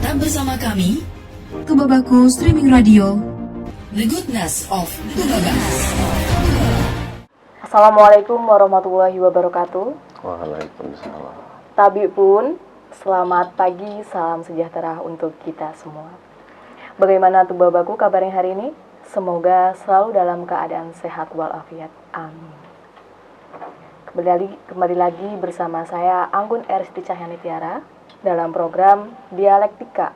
Tetap bersama kami, Tubabaku Streaming Radio. The Goodness of Tubaba. Assalamualaikum warahmatullahi wabarakatuh. Waalaikumsalam. Tabib pun, selamat pagi, salam sejahtera untuk kita semua. Bagaimana Tubabaku kabarnya hari ini? Semoga selalu dalam keadaan sehat walafiat. Amin. Kembali lagi bersama saya Anggun Eristi Cahyani Tiara dalam program Dialektika,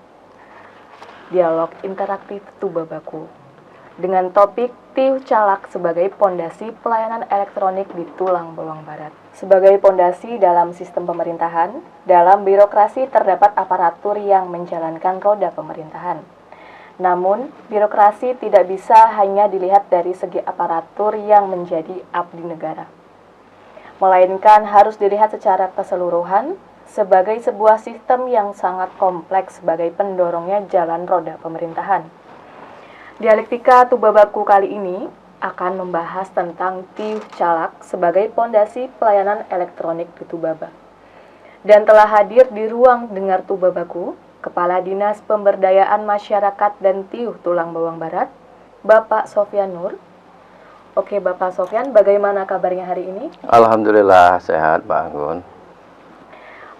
Dialog Interaktif Tubabaku, dengan topik Tiuh Calak sebagai pondasi pelayanan elektronik di Tulang Bawang Barat. Sebagai pondasi dalam sistem pemerintahan, dalam birokrasi terdapat aparatur yang menjalankan roda pemerintahan. Namun, birokrasi tidak bisa hanya dilihat dari segi aparatur yang menjadi abdi negara, melainkan harus dilihat secara keseluruhan sebagai sebuah sistem yang sangat kompleks sebagai pendorongnya jalan roda pemerintahan. Dialektika Tubabaku kali ini akan membahas tentang Tiuh Calak sebagai pondasi pelayanan elektronik di Tubaba. Dan telah hadir di ruang dengar Tubabaku, Kepala Dinas Pemberdayaan Masyarakat dan Tiuh Tulang Bawang Barat, Bapak Sofyan Nur. Oke, Bapak Sofyan, bagaimana kabarnya hari ini? Alhamdulillah sehat, Pak Anggun.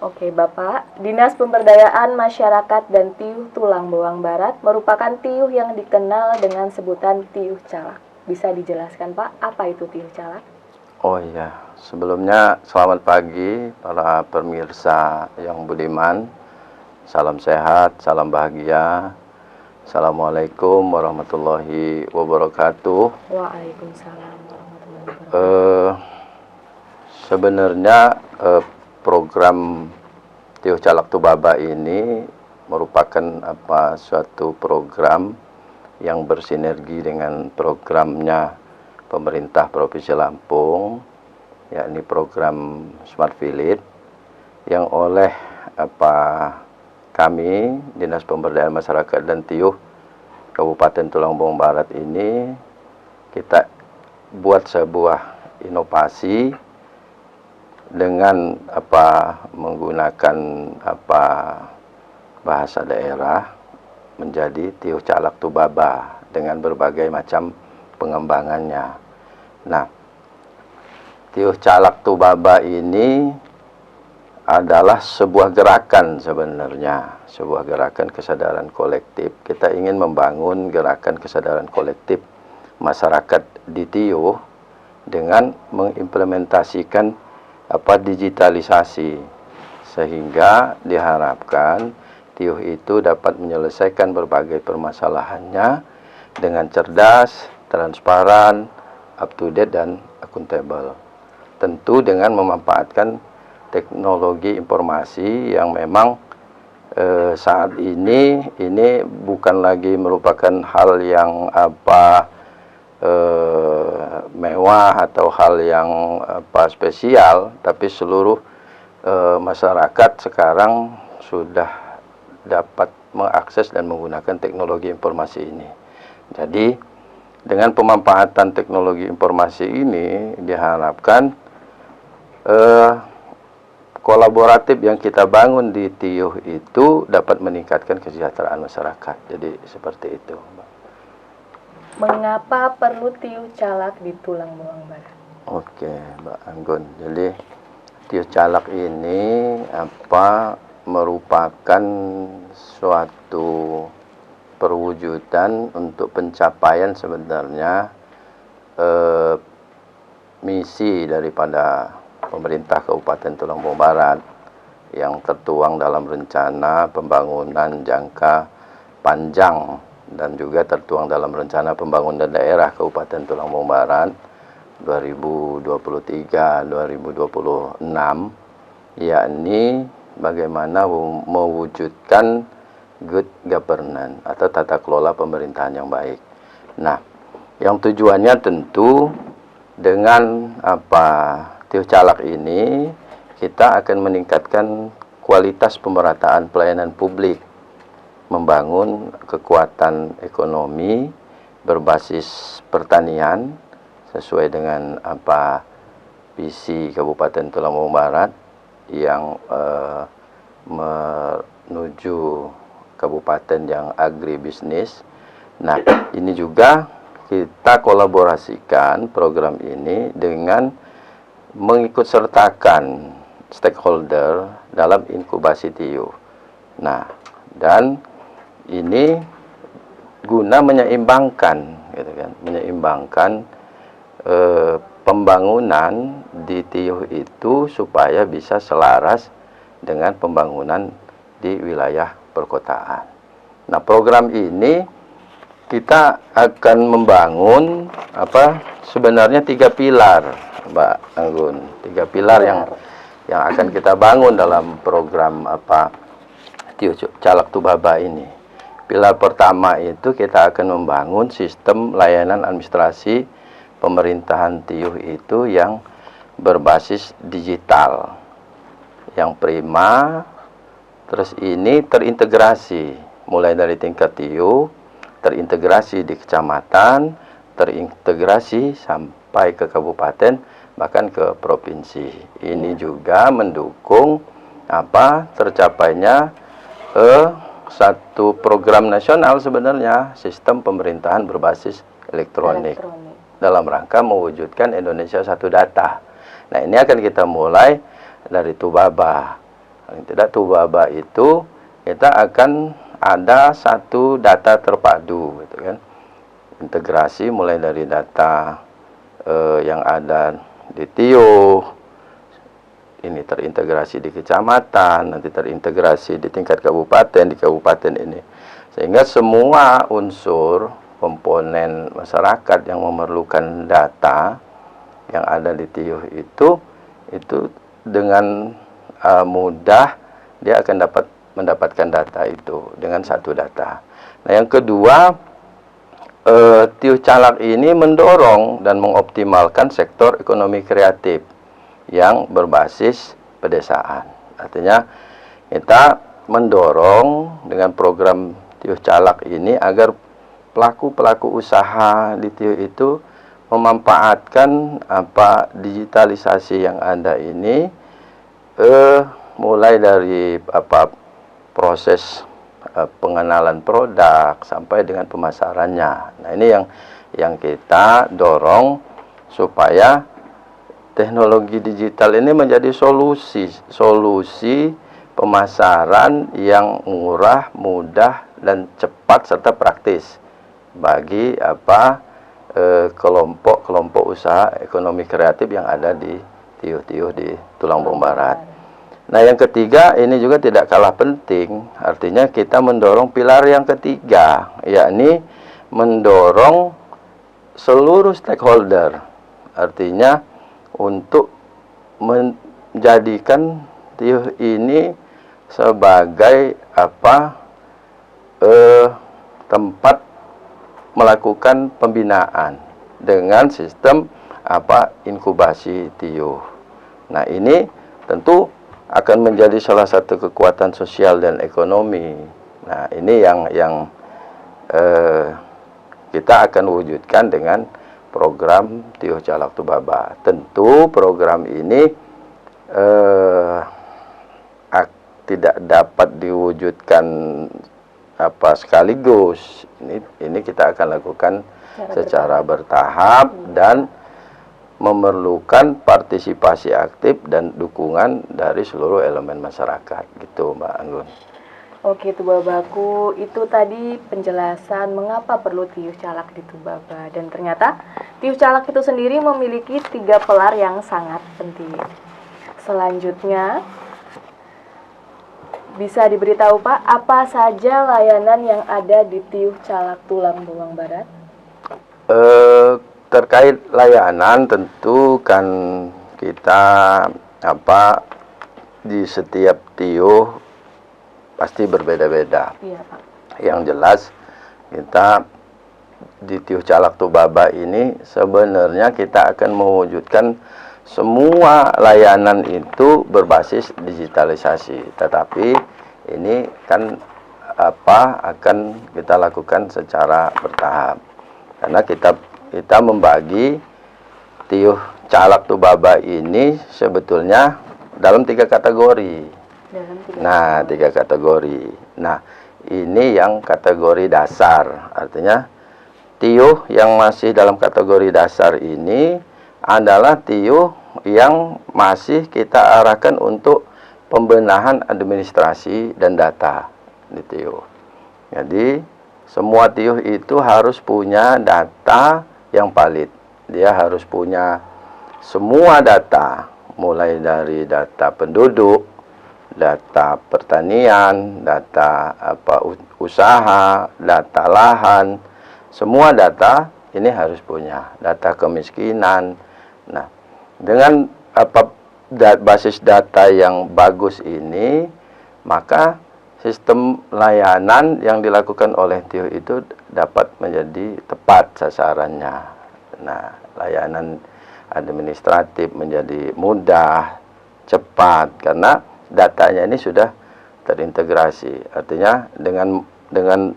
Oke, Bapak, Dinas Pemberdayaan Masyarakat dan Tiuh Tulang Bawang Barat merupakan tiuh yang dikenal dengan sebutan Tiuh Calak. Bisa dijelaskan, Pak, apa itu Tiuh Calak? Oh iya, sebelumnya selamat pagi para pemirsa yang budiman. Salam sehat, salam bahagia. Assalamualaikum warahmatullahi wabarakatuh. Waalaikumsalam warahmatullahi wabarakatuh. Sebenarnya program Tiuh Calak Tubaba ini merupakan suatu program yang bersinergi dengan programnya pemerintah Provinsi Lampung, yakni program Smart Village, yang oleh kami Dinas Pemberdayaan Masyarakat dan Tiuh Kabupaten Tulang Bawang Barat ini kita buat sebuah inovasi dengan menggunakan bahasa daerah menjadi Tiuh Calak Tubaba dengan berbagai macam pengembangannya. Nah, Tiuh Calak Tubaba ini adalah sebuah gerakan sebenarnya, sebuah gerakan kesadaran kolektif. Kita ingin membangun gerakan kesadaran kolektif masyarakat di Tiuh dengan mengimplementasikan digitalisasi, sehingga diharapkan Tiuh itu dapat menyelesaikan berbagai permasalahannya dengan cerdas, transparan, up to date, dan akuntabel. Tentu dengan memanfaatkan teknologi informasi yang memang saat ini bukan lagi merupakan hal yang mewah atau hal yang spesial, tapi seluruh masyarakat sekarang sudah dapat mengakses dan menggunakan teknologi informasi ini. Jadi dengan pemanfaatan teknologi informasi ini diharapkan kolaboratif yang kita bangun di Tiuh itu dapat meningkatkan kesejahteraan masyarakat. Jadi seperti itu, Mbak. Mengapa perlu Tiuh Calak di Tulang Bawang Barat? Oke, Mbak Anggun. Jadi Tiuh Calak ini merupakan suatu perwujudan untuk pencapaian sebenarnya misi daripada pemerintah Kabupaten Tulang Bawang Barat yang tertuang dalam rencana pembangunan jangka panjang dan juga tertuang dalam rencana pembangunan daerah Kabupaten Tulang Bawang Barat 2023-2026, yakni bagaimana mewujudkan good governance atau tata kelola pemerintahan yang baik. Nah, yang tujuannya tentu dengan Tiuh Calak ini kita akan meningkatkan kualitas pemerataan pelayanan publik, membangun kekuatan ekonomi berbasis pertanian sesuai dengan visi Kabupaten Tulang Bawang Barat yang menuju kabupaten yang agribisnis. Nah, ini juga kita kolaborasikan program ini dengan mengikut sertakan stakeholder dalam inkubasi TIUH. Nah, dan ini guna menyeimbangkan, gitu kan, menyeimbangkan pembangunan di TIUH itu supaya bisa selaras dengan pembangunan di wilayah perkotaan. Nah, program ini kita akan membangun sebenarnya 3 pilar, Mbak Anggun. 3 pilar yang akan kita bangun dalam program TIUH Calag Tubaba ini. Pilar pertama itu kita akan membangun sistem layanan administrasi pemerintahan TIUH itu yang berbasis digital, yang prima, terus ini terintegrasi mulai dari tingkat TIUH, terintegrasi di kecamatan, terintegrasi sampai ke kabupaten, bahkan ke provinsi. Ini juga mendukung tercapainya satu program nasional sebenarnya, sistem pemerintahan berbasis elektronik dalam rangka mewujudkan Indonesia Satu Data. Nah, ini akan kita mulai dari Tubaba. Paling tidak Tubaba itu kita akan ada satu data terpadu, gitu kan. Integrasi mulai dari data yang ada di TIUH, ini terintegrasi di kecamatan, nanti terintegrasi di tingkat kabupaten, di kabupaten ini. Sehingga semua unsur komponen masyarakat yang memerlukan data yang ada di TIUH itu dengan mudah dia akan mendapatkan data itu dengan satu data. Nah, yang kedua, TIUH Calag ini mendorong dan mengoptimalkan sektor ekonomi kreatif yang berbasis pedesaan. Artinya kita mendorong dengan program TIUH Calag ini agar pelaku-pelaku usaha di TIUH itu memanfaatkan digitalisasi yang ada ini, mulai dari proses pengenalan produk sampai dengan pemasarannya. Nah, ini yang kita dorong supaya teknologi digital ini menjadi solusi pemasaran yang murah, mudah, dan cepat serta praktis bagi kelompok-kelompok usaha ekonomi kreatif yang ada di TIUH di Tulangbong Barat. Nah, yang ketiga ini juga tidak kalah penting, artinya kita mendorong pilar yang ketiga, yakni mendorong seluruh stakeholder, artinya untuk menjadikan TIUH ini sebagai tempat melakukan pembinaan dengan sistem inkubasi TIUH. Nah, ini tentu akan menjadi salah satu kekuatan sosial dan ekonomi. Nah, ini yang kita akan wujudkan dengan program TIUH Calag Tubaba. Tentu program ini tidak dapat diwujudkan sekaligus. Ini kita akan lakukan secara bertahap dan memerlukan partisipasi aktif dan dukungan dari seluruh elemen masyarakat, gitu Mbak Anggun. Oke, Tubabaku, itu tadi penjelasan mengapa perlu TIUH Calag di Tubaba. Dan ternyata TIUH Calag itu sendiri memiliki 3 pilar yang sangat penting. Selanjutnya, bisa diberitahu Pak, apa saja layanan yang ada di TIUH Calag Tulangbong Barat? Terkait layanan tentu kan kita di setiap TIUH pasti berbeda-beda. Iya, Pak. Yang jelas kita di TIUH Calag Tubaba ini sebenarnya kita akan mewujudkan semua layanan itu berbasis digitalisasi. Tetapi ini kan akan kita lakukan secara bertahap. Karena kita membagi TIUH Calag Tubaba ini sebetulnya dalam 3 kategori. Nah, 3 kategori. Nah, ini yang kategori dasar. Artinya tiuh yang masih dalam kategori dasar ini adalah tiuh yang masih kita arahkan untuk pembenahan administrasi dan data di tiuh. Jadi semua tiuh itu harus punya data yang valid. Dia harus punya semua data, mulai dari data penduduk, data pertanian, data usaha, data lahan, semua data ini harus punya, data kemiskinan. Nah, dengan basis data yang bagus ini, maka sistem layanan yang dilakukan oleh tiuh itu dapat menjadi tepat sasarannya. Nah, layanan administratif menjadi mudah, cepat, karena datanya ini sudah terintegrasi. Artinya dengan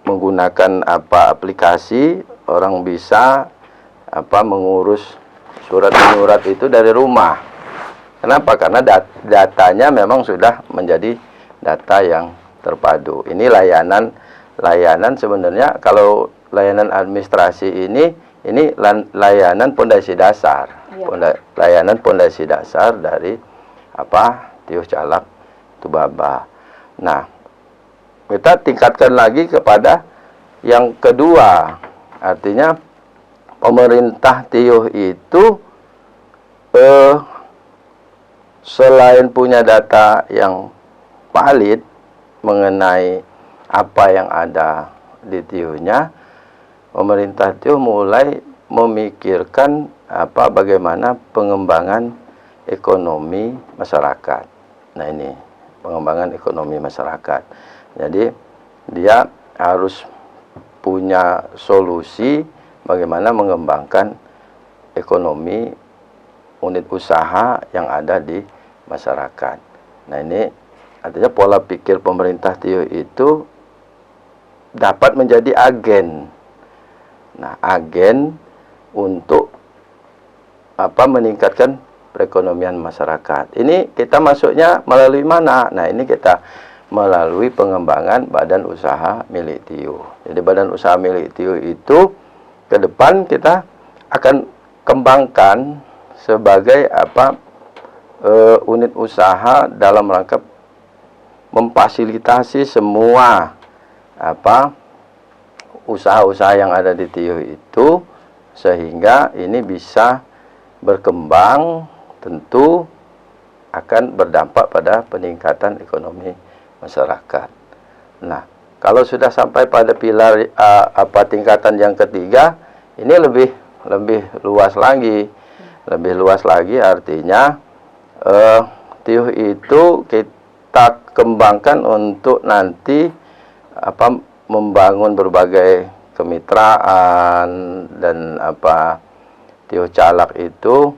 menggunakan aplikasi, orang bisa mengurus surat menyurat itu dari rumah. Kenapa? Karena datanya memang sudah menjadi data yang terpadu. Ini layanan sebenarnya, kalau layanan administrasi ini layanan pondasi dasar. Layanan pondasi dasar dari Tiuh Calak Tubaba. Nah, kita tingkatkan lagi kepada yang kedua. Artinya pemerintah tiuh itu selain punya data yang valid mengenai apa yang ada di tiuhnya, pemerintah tiuh mulai memikirkan bagaimana pengembangan ekonomi masyarakat. Nah, ini pengembangan ekonomi masyarakat. Jadi dia harus punya solusi bagaimana mengembangkan ekonomi unit usaha yang ada di masyarakat. Nah, ini artinya pola pikir pemerintah tiuh itu dapat menjadi agen. Nah, agen untuk meningkatkan perekonomian masyarakat. Ini kita masuknya melalui mana? Nah, ini kita melalui pengembangan badan usaha milik tiuh. Jadi badan usaha milik tiuh itu ke depan kita akan kembangkan sebagai unit usaha dalam rangka memfasilitasi semua usaha-usaha yang ada di tiuh itu, sehingga ini bisa berkembang, tentu akan berdampak pada peningkatan ekonomi masyarakat. Nah, kalau sudah sampai pada pilar tingkatan yang ketiga, ini lebih luas lagi. Lebih luas lagi artinya tiuh itu kita kembangkan untuk nanti membangun berbagai kemitraan, dan tiuh Calak itu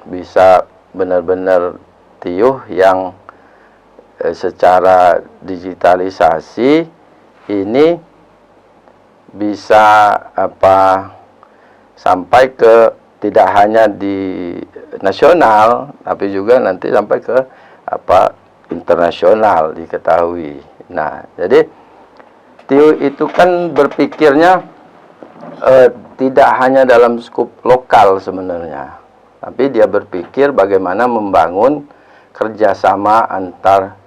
bisa benar-benar tiuh yang secara digitalisasi ini bisa sampai ke tidak hanya di nasional, tapi juga nanti sampai ke internasional diketahui. Nah, jadi tiuh itu kan berpikirnya tidak hanya dalam skup lokal sebenarnya, tapi dia berpikir bagaimana membangun kerjasama antar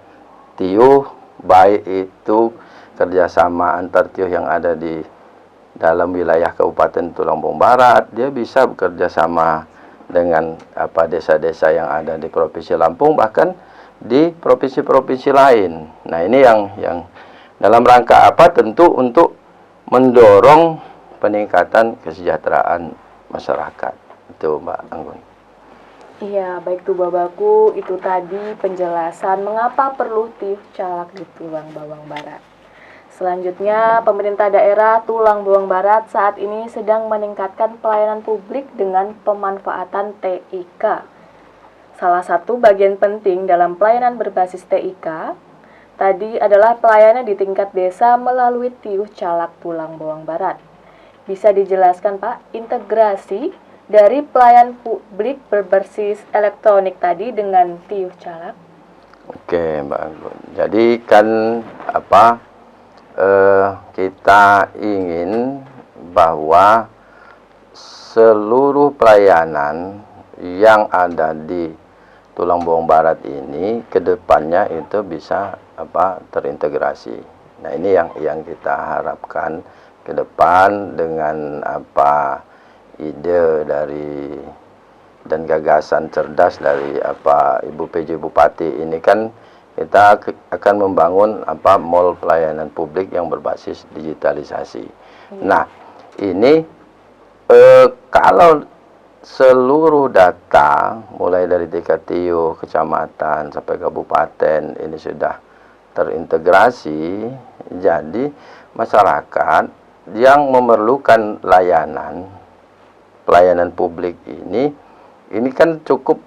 tiuh, baik itu kerjasama antar tiuh yang ada di dalam wilayah Kabupaten Tulungagung Barat, dia bisa bekerja sama dengan desa-desa yang ada di Provinsi Lampung, bahkan di provinsi-provinsi lain. Nah, ini yang dalam rangka tentu untuk mendorong peningkatan kesejahteraan masyarakat. Itu Mbak Anggun. Iya, baik Tubabaku, itu tadi penjelasan mengapa perlu tiuh Calak di Tulang Bawang Barat. Selanjutnya, pemerintah daerah Tulang Bawang Barat saat ini sedang meningkatkan pelayanan publik dengan pemanfaatan TIK. Salah satu bagian penting dalam pelayanan berbasis TIK tadi adalah pelayanan di tingkat desa melalui tiuh Calak Tulang Bawang Barat. Bisa dijelaskan Pak, integrasi dari pelayanan publik berbasis elektronik tadi dengan tiuh Calak? Oke, Mbak Anggun. Jadi kan kita ingin bahwa seluruh pelayanan yang ada di Tulang Bawang Barat ini kedepannya itu bisa terintegrasi. Nah, ini yang kita harapkan ke depan dengan ide dari dan gagasan cerdas dari Ibu PJ Bupati ini kan kita akan membangun mall pelayanan publik yang berbasis digitalisasi. Nah, ini kalau seluruh data mulai dari tingkat TIO, kecamatan sampai kabupaten ini sudah terintegrasi, jadi masyarakat yang memerlukan pelayanan publik ini kan cukup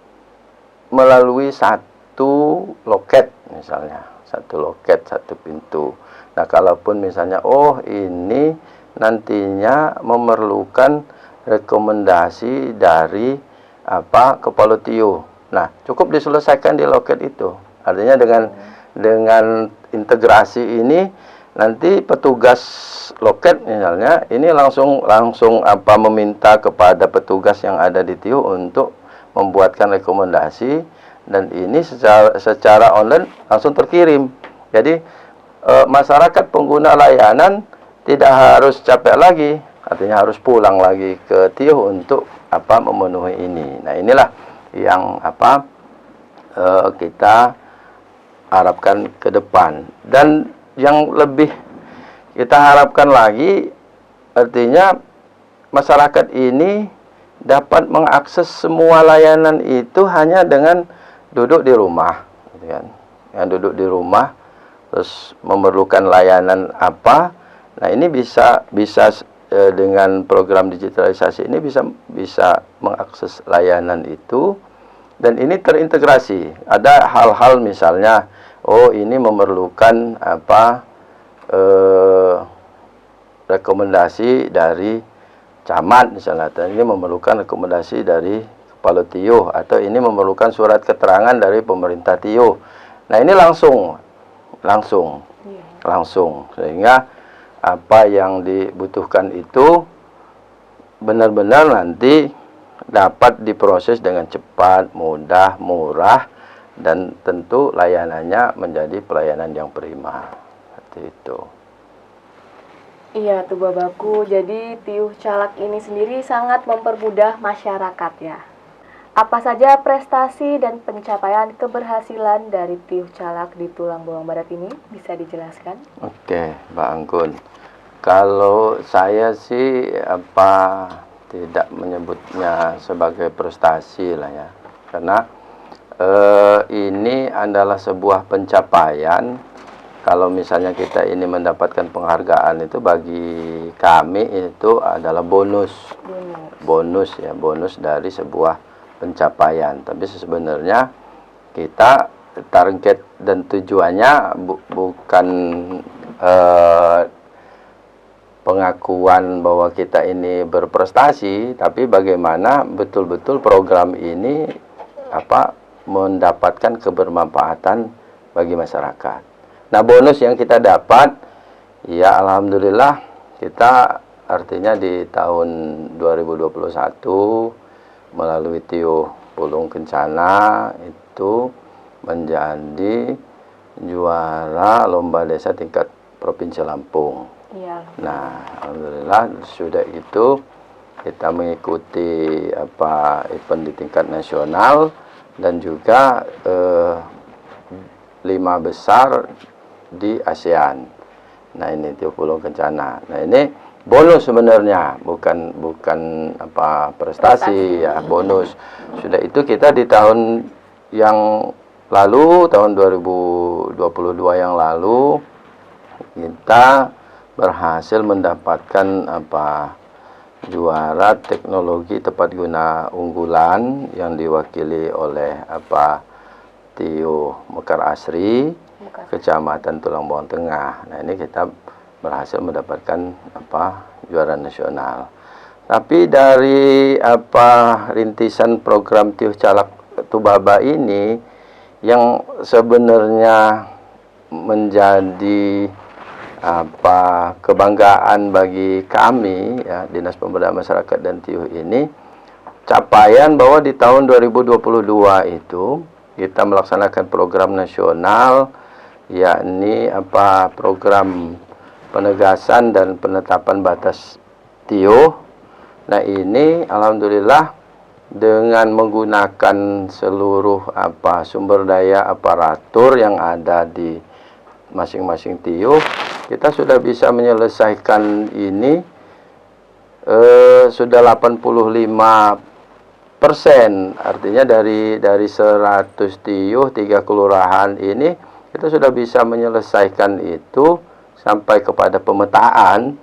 melalui satu loket misalnya, satu loket, satu pintu. Nah, kalaupun misalnya ini nantinya memerlukan rekomendasi dari kepala TIO. Nah, cukup diselesaikan di loket itu. Artinya dengan integrasi ini nanti petugas loket misalnya ini langsung meminta kepada petugas yang ada di TIO untuk membuatkan rekomendasi, dan ini secara online langsung terkirim. Jadi masyarakat pengguna layanan tidak harus capek lagi, artinya harus pulang lagi ke TIO untuk memenuhi ini. Nah, inilah yang kita harapkan ke depan. Dan yang lebih kita harapkan lagi, artinya masyarakat ini dapat mengakses semua layanan itu hanya dengan duduk di rumah, gitu kan. Yang duduk di rumah terus memerlukan layanan apa. Nah, ini bisa dengan program digitalisasi ini bisa mengakses layanan itu, dan ini terintegrasi. Ada hal-hal misalnya, ini memerlukan rekomendasi dari camat misalnya, atau ini memerlukan rekomendasi dari kepala TIO, atau ini memerlukan surat keterangan dari pemerintah TIO. Nah, ini langsung sehingga apa yang dibutuhkan itu benar-benar nanti dapat diproses dengan cepat, mudah, murah, dan tentu layanannya menjadi pelayanan yang prima. Seperti itu. Iya tuh Babaku, jadi Tiuh Calak ini sendiri sangat mempermudah masyarakat ya. Apa saja prestasi dan pencapaian keberhasilan dari Tiuh Calak di Tulang Bawang Barat ini bisa dijelaskan? Oke, Mbak Anggun. Kalau saya sih tidak menyebutnya sebagai prestasi lah ya, karena ini adalah sebuah pencapaian. Kalau misalnya kita ini mendapatkan penghargaan itu bagi kami itu adalah bonus dari sebuah pencapaian. Tapi sebenarnya kita target dan tujuannya bukan pengakuan bahwa kita ini berprestasi, tapi bagaimana betul-betul program ini mendapatkan kebermanfaatan bagi masyarakat. Nah, bonus yang kita dapat, ya alhamdulillah, kita artinya di tahun 2021 melalui TIO Pulung Kencana itu menjadi juara lomba desa tingkat Provinsi Lampung. Iya. Nah, alhamdulillah sudah itu kita mengikuti event di tingkat nasional dan juga 5 besar di ASEAN. Nah, ini TIO Pulung Kencana. Nah, ini bonus sebenarnya, bukan prestasi ya, bonus. Sudah itu kita di tahun yang lalu, tahun 2022 yang lalu, kita berhasil mendapatkan juara teknologi tepat guna unggulan yang diwakili oleh TIO Mekar Asri, Kecamatan Tulang Bawang Tengah. Nah, ini kita berhasil mendapatkan juara nasional. Tapi dari rintisan program TIO Calak Tubaba ini yang sebenarnya menjadi kebanggaan bagi kami ya, Dinas Pemberdayaan Masyarakat dan TIUH ini, capaian bahwa di tahun 2022 itu kita melaksanakan program nasional, yakni program penegasan dan penetapan batas TIUH. Nah, ini alhamdulillah dengan menggunakan seluruh sumber daya aparatur yang ada di masing-masing TIUH, kita sudah bisa menyelesaikan ini sudah 85%. Artinya dari 100 TIUH 3 kelurahan ini kita sudah bisa menyelesaikan itu sampai kepada pemetaan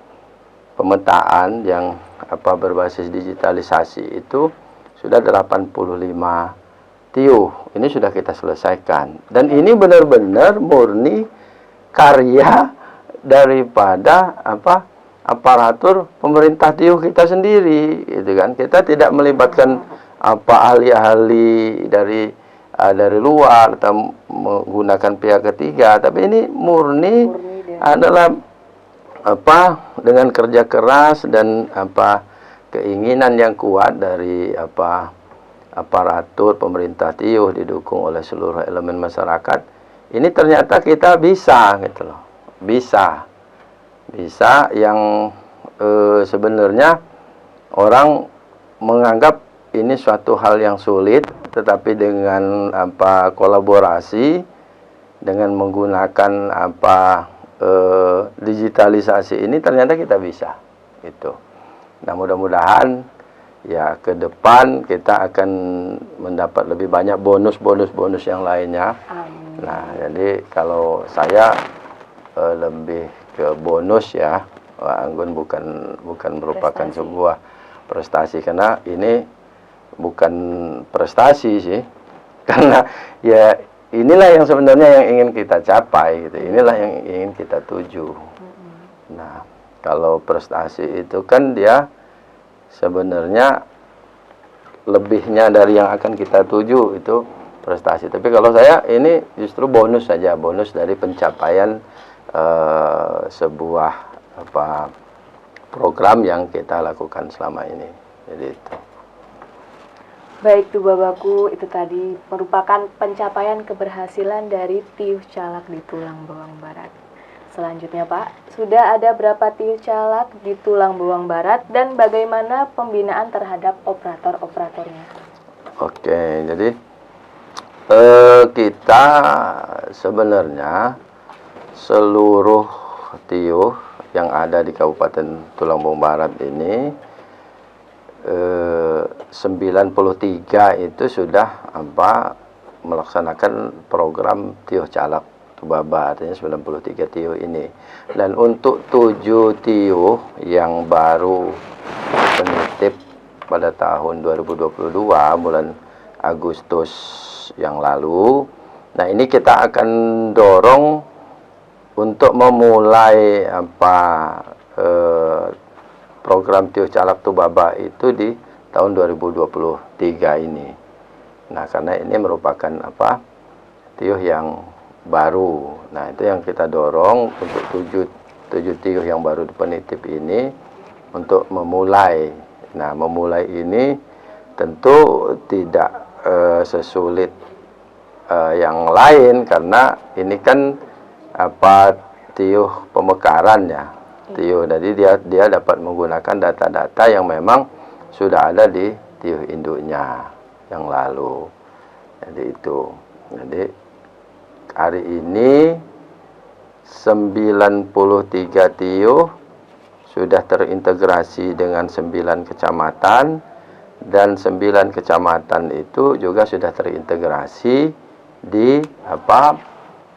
yang berbasis digitalisasi itu sudah 85 TIUH. Ini sudah kita selesaikan. Dan ini benar-benar murni karya daripada aparatur pemerintah TIUH kita sendiri, gitu kan. Kita tidak melibatkan ahli-ahli dari luar atau menggunakan pihak ketiga, tapi ini murni adalah dengan kerja keras dan keinginan yang kuat dari aparatur pemerintah TIUH didukung oleh seluruh elemen masyarakat. Ini ternyata kita bisa, gitu loh. Bisa yang sebenarnya orang menganggap ini suatu hal yang sulit, tetapi dengan kolaborasi, dengan menggunakan digitalisasi ini ternyata kita bisa, gitu. Nah, mudah-mudahan ya ke depan kita akan mendapat lebih banyak bonus yang lainnya. Amin. Nah, jadi kalau saya lebih ke bonus ya, Anggun bukan merupakan sebuah prestasi, karena ini bukan prestasi sih, karena ya inilah yang sebenarnya yang ingin kita capai, gitu. Inilah yang ingin kita tuju. Nah, kalau prestasi itu kan dia sebenarnya lebihnya dari yang akan kita tuju itu prestasi. Tapi kalau saya ini justru bonus saja, bonus dari pencapaian sebuah program yang kita lakukan selama ini. Jadi itu. Baik, tuh Babaku, itu tadi merupakan pencapaian keberhasilan dari TIUH Calak di Tulang Bawang Barat. Selanjutnya Pak, sudah ada berapa TIUH Calak di Tulang Bawang Barat dan bagaimana pembinaan terhadap operator-operatornya? Oke, jadi kita sebenarnya seluruh TIUH yang ada di Kabupaten Tulang Bawang Barat ini 93 itu sudah melaksanakan program TIUH Calak Tubaba, artinya 93 TIUH ini. Dan untuk 7 TIUH yang baru penitip pada tahun 2022 bulan Agustus yang lalu, nah ini kita akan dorong untuk memulai program TIUH Calak Tubaba itu di tahun 2023 ini. Nah, karena ini merupakan TIUH yang baru. Nah, itu yang kita dorong untuk 7 TIUH yang baru penitip ini untuk memulai. Nah, memulai ini tentu tidak sesulit yang lain, karena ini kan TIUH pemekaran ya. TIUH, jadi dia dapat menggunakan data-data yang memang sudah ada di TIUH induknya yang lalu. Jadi itu. Jadi hari ini 93 TIUH sudah terintegrasi dengan 9 kecamatan, dan 9 kecamatan itu juga sudah terintegrasi di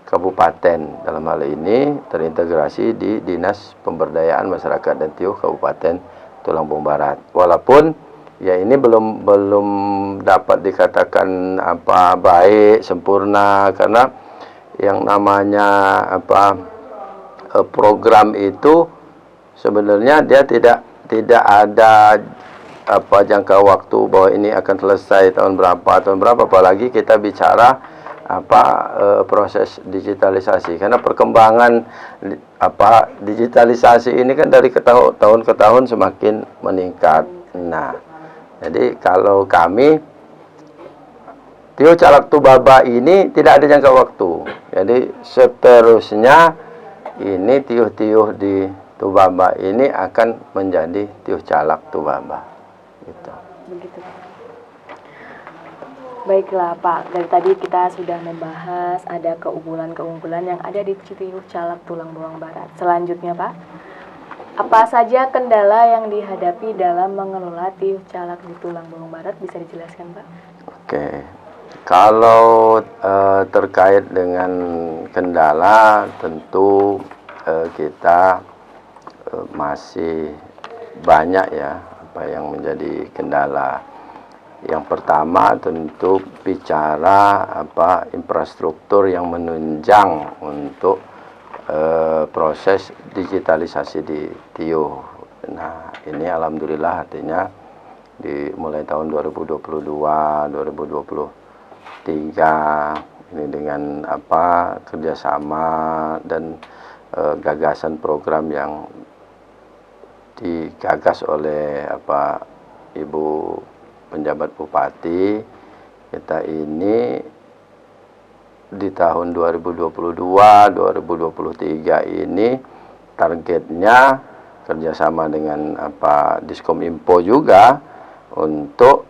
kabupaten. Dalam hal ini terintegrasi di Dinas Pemberdayaan Masyarakat dan TIUH Kabupaten Tulang Bawang Barat. Walaupun ya ini belum dapat dikatakan baik, sempurna, karena yang namanya program itu sebenarnya dia tidak ada jangka waktu bahwa ini akan selesai tahun berapa, apalagi kita bicara proses digitalisasi, karena perkembangan digitalisasi ini kan dari tahun ke tahun semakin meningkat. Nah, jadi kalau kami Tiuh Calak Tubaba ini tidak ada jangka waktu. Jadi seterusnya ini tiuh-tiuh di Tubaba ini akan menjadi Tiuh Calak Tubaba. Gitu. Begitu. Baiklah Pak, dari tadi kita sudah membahas ada keunggulan-keunggulan yang ada di Tiuh Calak Tulang Bawang Barat. Selanjutnya Pak, apa saja kendala yang dihadapi dalam mengelola Tiuh Calak di Tulang Bawang Barat, bisa dijelaskan Pak? Oke, kalau terkait dengan kendala tentu kita masih banyak ya apa yang menjadi kendala. Yang pertama tentu bicara infrastruktur yang menunjang untuk proses digitalisasi di Tiuh. Nah, ini alhamdulillah artinya mulai tahun 2022, 2023 ini dengan kerjasama dan gagasan program yang digagas oleh Ibu penjabat bupati, kita ini di tahun 2022-2023 ini targetnya kerjasama dengan Diskominfo juga untuk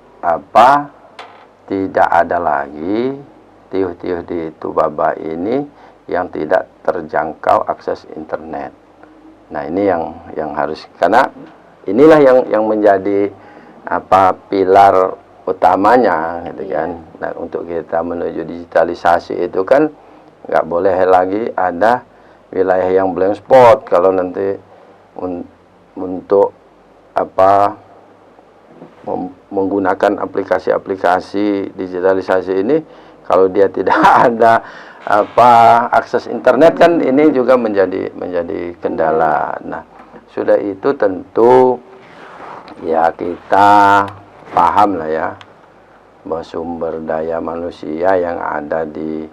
tidak ada lagi tiuh-tiuh di Tubaba ini yang tidak terjangkau akses internet. Nah, ini yang harus, karena inilah yang menjadi pilar utamanya gitu kan. Nah, untuk kita menuju digitalisasi itu kan nggak boleh lagi ada wilayah yang blank spot. Kalau nanti untuk menggunakan aplikasi-aplikasi digitalisasi ini, kalau dia tidak ada akses internet kan ini juga menjadi kendala. Nah, sudah itu tentu ya kita paham lah ya bahwa sumber daya manusia yang ada di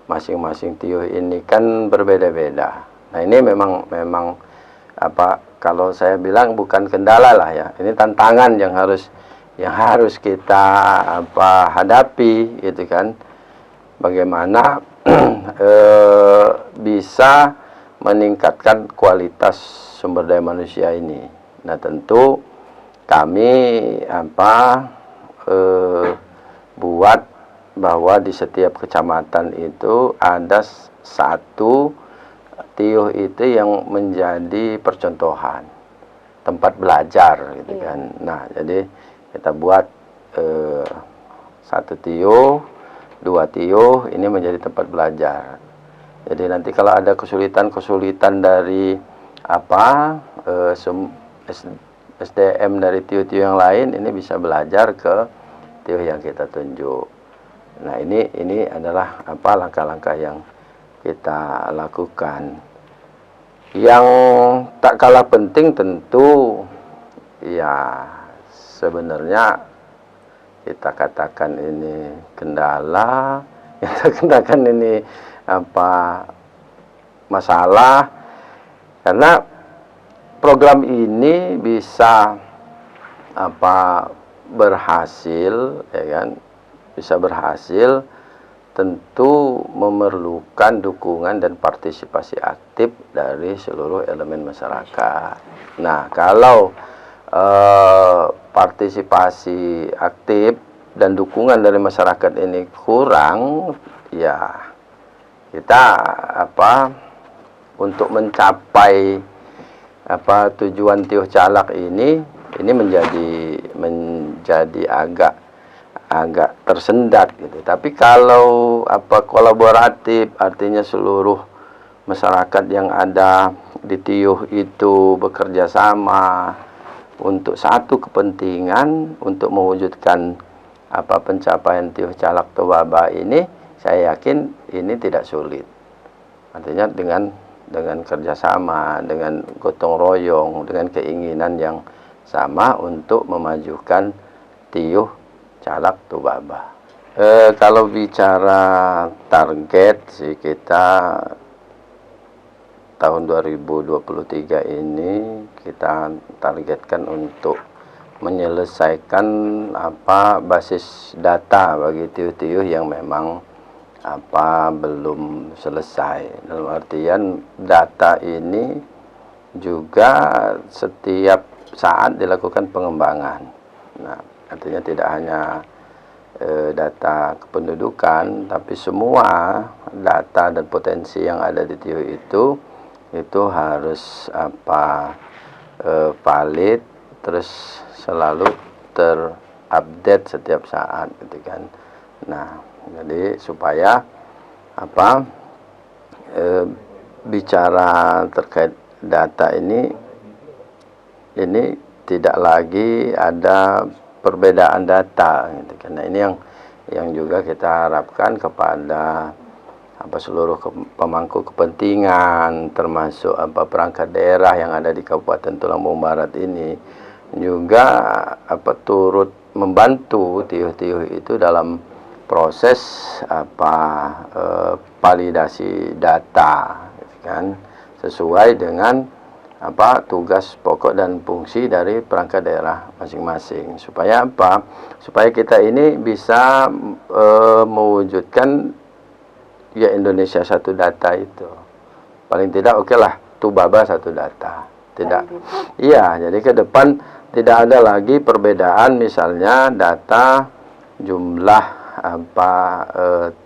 masing-masing tiuh ini kan berbeda-beda. Nah, ini memang kalau saya bilang bukan kendala lah ya, ini tantangan yang harus kita hadapi gitu kan. Bagaimana bisa meningkatkan kualitas sumber daya manusia ini. Nah, tentu kami buat bahwa di setiap kecamatan itu ada satu tiuh itu yang menjadi percontohan tempat belajar gitu kan. Nah, jadi kita buat satu tiuh, dua tiuh ini menjadi tempat belajar. Jadi nanti kalau ada kesulitan dari SDM dari tiuh-tiuh yang lain, ini bisa belajar ke tiuh yang kita tunjuk. Nah, ini adalah langkah-langkah yang kita lakukan. Yang tak kalah penting tentu ya sebenarnya kita katakan ini kendala, kita katakan ini masalah, karena program ini bisa berhasil ya kan, bisa berhasil tentu memerlukan dukungan dan partisipasi aktif dari seluruh elemen masyarakat. Nah, kalau partisipasi aktif dan dukungan dari masyarakat ini kurang, ya kita untuk mencapai tujuan Tiuh Calak ini menjadi agak tersendat gitu. Tapi kalau kolaboratif, artinya seluruh masyarakat yang ada di Tiuh itu bekerja sama untuk satu kepentingan, untuk mewujudkan pencapaian Tiuh Calak Tubaba ini, saya yakin ini tidak sulit. Artinya dengan kerjasama, dengan gotong royong, dengan keinginan yang sama untuk memajukan Tiuh Calak Tubaba. Kalau bicara target sih, kita tahun 2023 ini kita targetkan untuk menyelesaikan basis data bagi tiuh-tiuh yang memang belum selesai. Dalam artian data ini juga setiap saat dilakukan pengembangan. Nah, artinya tidak hanya data kependudukan, tapi semua data dan potensi yang ada di tiuh itu harus valid, terus selalu terupdate setiap saat, gitu kan. Nah, jadi supaya bicara terkait data ini tidak lagi ada perbedaan data, gitu. Karena ini yang juga kita harapkan kepada seluruh pemangku kepentingan, termasuk perangkat daerah yang ada di Kabupaten Tulungagung Barat ini, juga turut membantu tiuh-tiuh itu dalam proses validasi data, gitu kan, sesuai dengan tugas pokok dan fungsi dari perangkat daerah masing-masing. Supaya supaya kita ini bisa mewujudkan ya Indonesia satu data itu. Paling tidak oke lah, Tubaba satu data. Tidak. Iya, jadi ke depan tidak ada lagi perbedaan misalnya data jumlah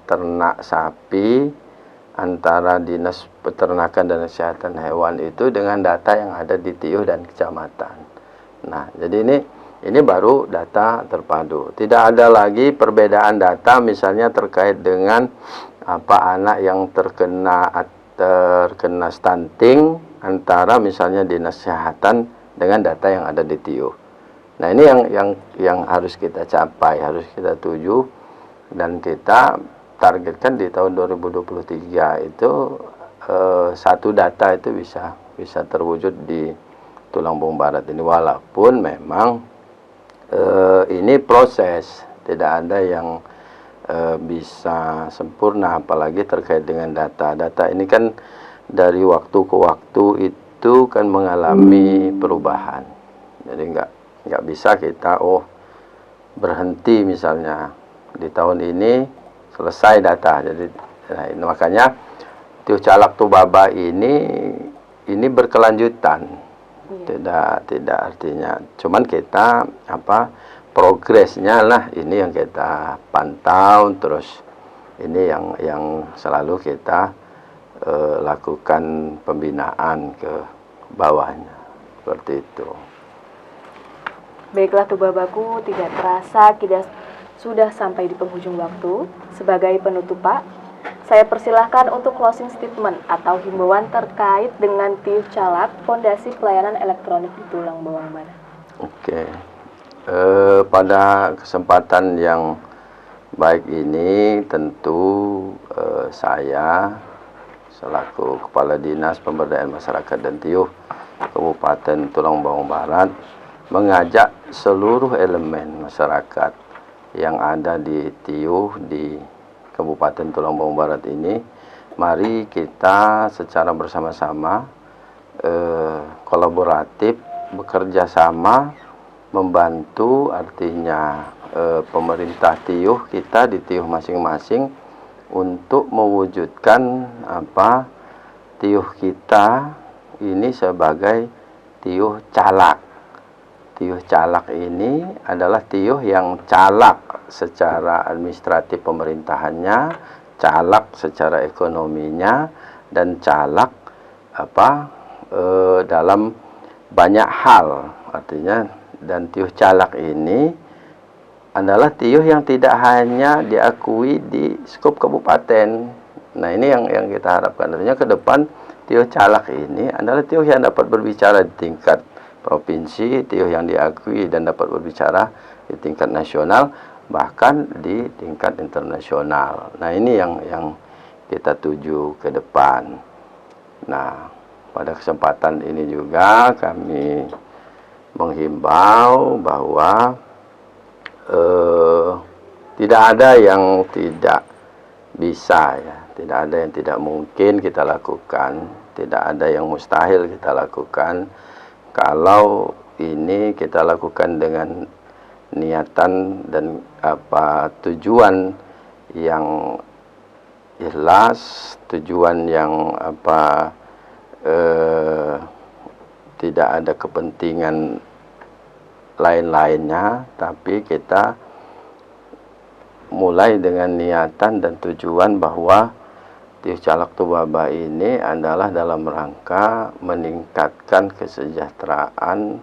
ternak sapi antara Dinas Peternakan dan Kesehatan Hewan itu dengan data yang ada di tiuh dan kecamatan. Nah, jadi ini baru data terpadu. Tidak ada lagi perbedaan data misalnya terkait dengan anak yang terkena stunting antara misalnya Dinas Kesehatan dengan data yang ada di tiuh. Nah, ini yang harus kita capai, harus kita tuju, dan kita targetkan di tahun 2023 itu satu data itu bisa terwujud di Tulungagung Barat ini, walaupun memang ini proses, tidak ada yang bisa sempurna, apalagi terkait dengan data. Data ini kan dari waktu ke waktu itu kan mengalami perubahan. Jadi nggak bisa kita berhenti misalnya di tahun ini selesai data. Jadi makanya tiuh calak Tubaba ini berkelanjutan. Tidak artinya cuman kita progresnya lah ini yang kita pantau, terus ini yang selalu kita lakukan pembinaan ke bawahnya, seperti itu. Baiklah Tubabaku, tidak terasa kita sudah sampai di penghujung waktu. Sebagai penutup Pak, saya persilahkan untuk closing statement atau himbauan terkait dengan tiuh calak Fondasi Pelayanan Elektronik di Tulungagung Barat. Oke. Pada kesempatan yang baik ini tentu saya selaku Kepala Dinas Pemberdayaan Masyarakat dan Tiuh Kabupaten Tulungagung Barat mengajak seluruh elemen masyarakat yang ada di tiuh di Kabupaten Tulungagung Barat ini, mari kita secara bersama-sama kolaboratif bekerja sama membantu, artinya pemerintah tiuh kita di tiuh masing-masing untuk mewujudkan tiuh kita ini sebagai tiuh calak. Tiuh calak ini adalah tiuh yang calak secara administratif pemerintahannya, calak secara ekonominya, dan calak dalam banyak hal. Artinya, dan tiuh calak ini adalah tiuh yang tidak hanya diakui di skop kabupaten. Nah, ini yang kita harapkan. Artinya ke depan tiuh calak ini adalah tiuh yang dapat berbicara di tingkat provinsi, tiuh yang diakui dan dapat berbicara di tingkat nasional, bahkan di tingkat internasional. Nah, ini yang kita tuju ke depan. Nah, pada kesempatan ini juga kami menghimbau bahwa Tidak ada yang tidak bisa ya, tidak ada yang tidak mungkin kita lakukan, tidak ada yang mustahil kita lakukan kalau ini kita lakukan dengan niatan dan tujuan yang ikhlas, tujuan yang tidak ada kepentingan lain-lainnya, tapi kita mulai dengan niatan dan tujuan bahwa Tiuh Calak Tubaba ini adalah dalam rangka meningkatkan kesejahteraan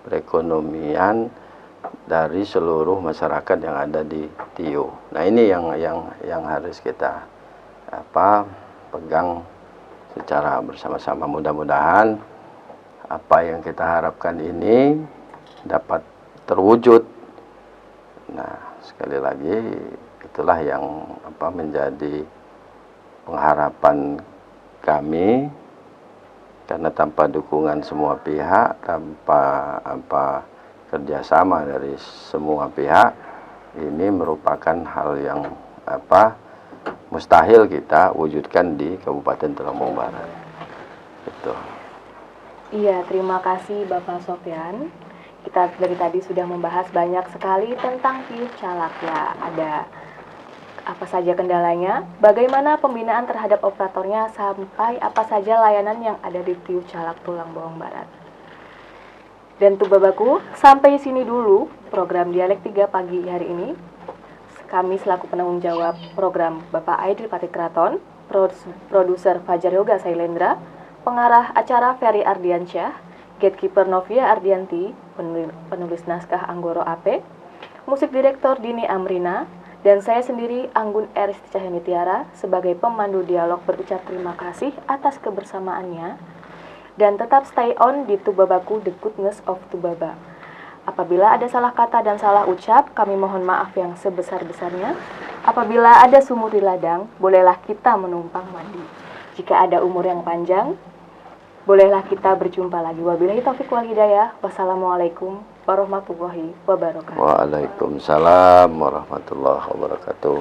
perekonomian dari seluruh masyarakat yang ada di Tiuh. Nah, ini yang harus kita pegang secara bersama-sama. Mudah-mudahan apa yang kita harapkan ini dapat terwujud. Nah, sekali lagi itulah yang menjadi pengharapan kami, karena tanpa dukungan semua pihak, tanpa kerjasama dari semua pihak, ini merupakan hal yang mustahil kita wujudkan di Kabupaten Tulungagung Barat. Gitu. Iya, terima kasih Bapak Sofyan. Kita dari tadi sudah membahas banyak sekali tentang Tiuh Calak ya. Ada apa saja kendalanya, bagaimana pembinaan terhadap operatornya, sampai apa saja layanan yang ada di Tiuh Calak Tulungagung Barat. Dan Tubabaku, sampai sini dulu program Dialektika pagi hari ini. Kami selaku penanggung jawab program Bapak Aidil Patikraton, produser Fajar Yoga Sailendra, pengarah acara Ferry Ardiansyah, gatekeeper Novia Ardianti, penulis naskah Anggoro AP, musik direktor Dini Amrina, dan saya sendiri Anggun Eristi Cahyani Tiara sebagai pemandu dialog berucap terima kasih atas kebersamaannya, dan tetap stay on di Tubabaku, The Goodness of Tubaba. Apabila ada salah kata dan salah ucap, kami mohon maaf yang sebesar-besarnya. Apabila ada sumur di ladang, bolehlah kita menumpang mandi. Jika ada umur yang panjang, bolehlah kita berjumpa lagi. Wabillahi taufiq wal hidayah. Wassalamualaikum warahmatullahi wabarakatuh. Waalaikumsalam warahmatullahi wabarakatuh.